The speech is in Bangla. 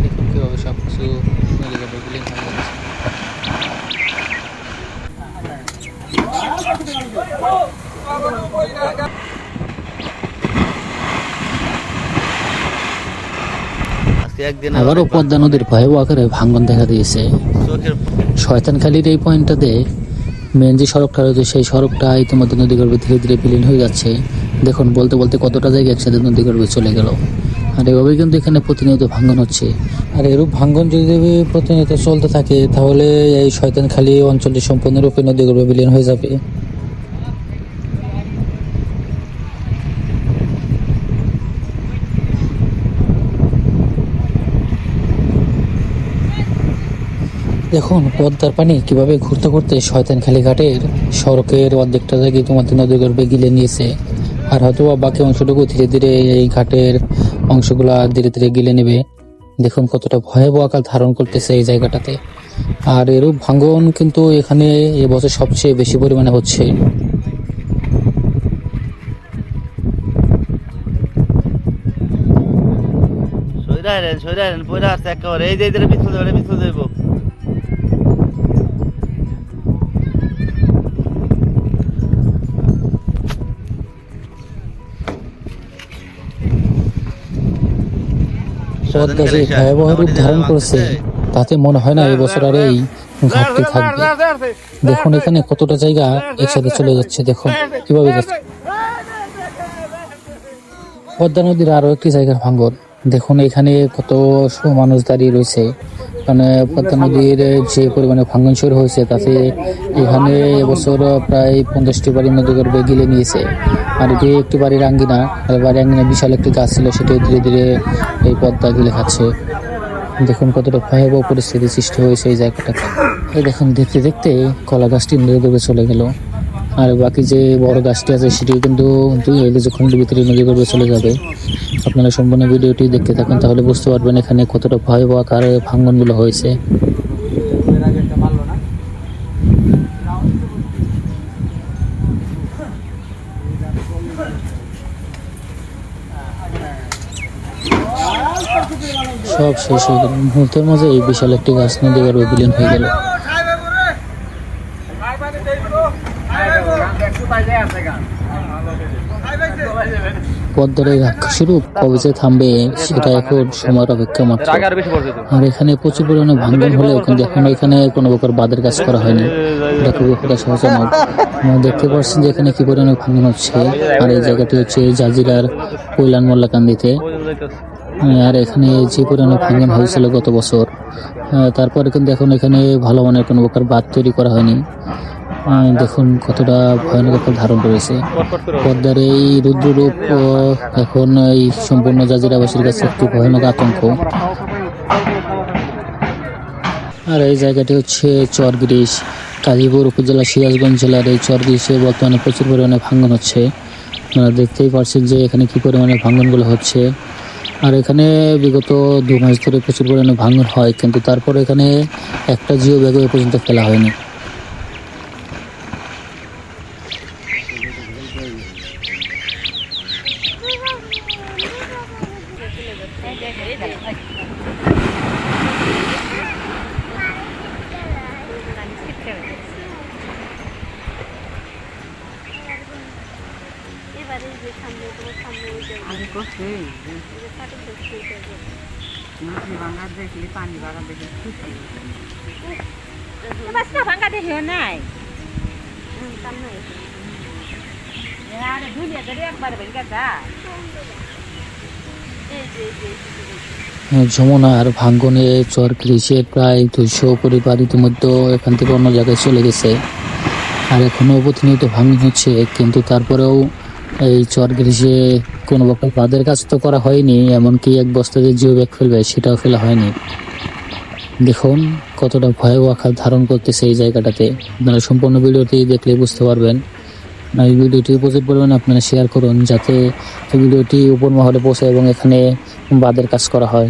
দেখুন কীভাবে সব কিছু নদী গর্ভে বিলীন হয়ে যাচ্ছে। আবারও পদ্মা নদীর ভয়াবহ আকারে ভাঙন দেখা দিয়েছে। শয়তানখালীর এই পয়েন্টটাতে মেন যে সড়কটা রয়েছে সেই সড়কটা ইতিমধ্যে নদীগর্ভে ধীরে ধীরে বিলীন হয়ে যাচ্ছে। দেখুন বলতে বলতে কতটা জায়গা একসাথে নদীগর্ভে চলে গেল। আর এভাবেই কিন্তু এখানে প্রতিনিয়ত ভাঙন হচ্ছে। আর এরূপ ভাঙন যদি প্রতিনিয়ত চলতে থাকে তাহলে এই শয়তানখালী অঞ্চলটি সম্পূর্ণরূপে নদীগর্ভে বিলীন হয়ে যাবে। দেখুন পদ্মার পানি কিভাবে ঘুরতে ঘুরতে শয়তানখালী ঘাটের সড়কের অর্ধেকটা জায়গায় তোমাদের নদীগর্ভে গিলে নিয়েছে। আর হয়তো বাকি অংশটুকু ধীরে ধীরে এই ঘাটের অংশগুলা ধীরে ধীরে গিলে নেবে। দেখুন কতটা ভয়াবহ আকার ধারণ করতেছে এই জায়গাটাতে। আর এরূপ ভাঙন কিন্তু এখানে এবছর সবচেয়ে বেশি পরিমাণে হচ্ছে। পদ্মা যে ভয়াবহ রূপ ধারণ করেছে তাতে মনে হয় না এবছর আর এই ঘাটতি থাকবে। দেখুন এখানে কতটা জায়গা একসাথে চলে যাচ্ছে। দেখুন কিভাবে যাচ্ছে। পদ্মা নদীর আরো একটি জায়গার ভাঙন। দেখুন এখানে কত মানুষ দাঁড়িয়ে রয়েছে। মানে পদ্মা নদীর যে পরিমাণে ভাঙন শুরু হয়েছে তাতে এখানে এবছর প্রায় 50টি বাড়ি নদীগর্ভে গিলে নিয়েছে। আর এটি একটি বাড়ির আঙ্গিনা, আর বাড়ির আঙ্গিনা বিশাল একটি গাছ ছিল, সেটি ধীরে ধীরে এই পদ্মা গিলে খাচ্ছে। দেখুন কতটা ভয়াবহ পরিস্থিতি সৃষ্টি হয়েছে এই জায়গাটাতে। এই দেখুন দেখতে দেখতে কলা গাছটি নদীগর্ভে চলে গেল। আর বাকি যে বড় গাছটি আছে সেটিও কিন্তু 2 খন্ডের ভিতরে নদীগর্ভে চলে যাবে। আপনারা সম্পূর্ণ ভিডিওটি দেখতে থাকুন, তাহলে বুঝতে পারবেন এখানে কতটা ভয়াবহ আকারে ভাঙনগুলো হয়েছে। সব শেষ হয়ে গেল মুহূর্তের মাঝে। এই বিশাল একটি গাছ নদীগর্ভে বিলীন হয়ে গেল। পদ্মার এই রাক্ষসী রূপ কবে যে থামবে সেটা এখন সময়ের অপেক্ষা মাত্র। আর এখানে প্রচুর পরিমাণে ভাঙন হলেও কিন্তু এখন এখানে কোনো প্রকার বাঁধের কাজ করা হয়নি। এটা খুবই হতাশাজনক। দেখতে পাচ্ছেন যে এখানে কি পরিমাণে ভাঙন হচ্ছে। আর এই জায়গাটি হচ্ছে জাজিরার কৈলান মোল্লাকান্দিতে। আর এখানে যে পরিমাণে ভাঙন হয়েছিল গত বছর, তারপরে কিন্তু এখন এখানে ভালো মানের কোনো প্রকার বাঁধ তৈরি করা হয়নি। দেখুন কতটা ভয়ানক আকার ধারণ করেছে। পদ্মার এই রুদ্ররূপ এখন এই সম্পূর্ণ জাজিরাবাসীর কাছে একটি ভয়ানক আতঙ্ক। আর এই জায়গাটি হচ্ছে চরগিরিশ, গাজীপুর উপজেলা সিরাজগঞ্জ জেলার এই চরগিরিশে বর্তমানে প্রচুর পরিমাণে ভাঙন হচ্ছে। আপনারা দেখতেই পারছেন যে এখানে কি পরিমাণে ভাঙনগুলো হচ্ছে। আর এখানে বিগত 2 মাস ধরে প্রচুর পরিমাণে ভাঙন হয়, কিন্তু তারপর এখানে একটা জিও ব্যাগও এ পর্যন্ত ফেলা হয়নি। যমুনার ভাঙ্গনে চরগিরিশের প্রায় 200 পরিবার ইতিমধ্যে এখান থেকে অন্য জায়গায় চলে গেছে। আর এখনো প্রতিনিয়ত ভাঙন হচ্ছে, কিন্তু তারপরেও এই চরগিরিশে কোনো প্রকার বাঁধের কাজ তো করা হয়নি। এমনকি এক বস্তা যে জিও ব্যাগ ফেলবে সেটাও ফেলা হয়নি। দেখুন কতটা ভয়াবহ আকার ধারণ করতেছে এই জায়গাটাতে। আপনারা সম্পূর্ণ ভিডিওটি দেখলে বুঝতে পারবেন। এই ভিডিওটি প্রচুর পরিমাণে আপনারা শেয়ার করুন যাতে ভিডিওটি উপর মহলে পৌঁছায় এবং এখানে বাঁধের কাজ করা হয়।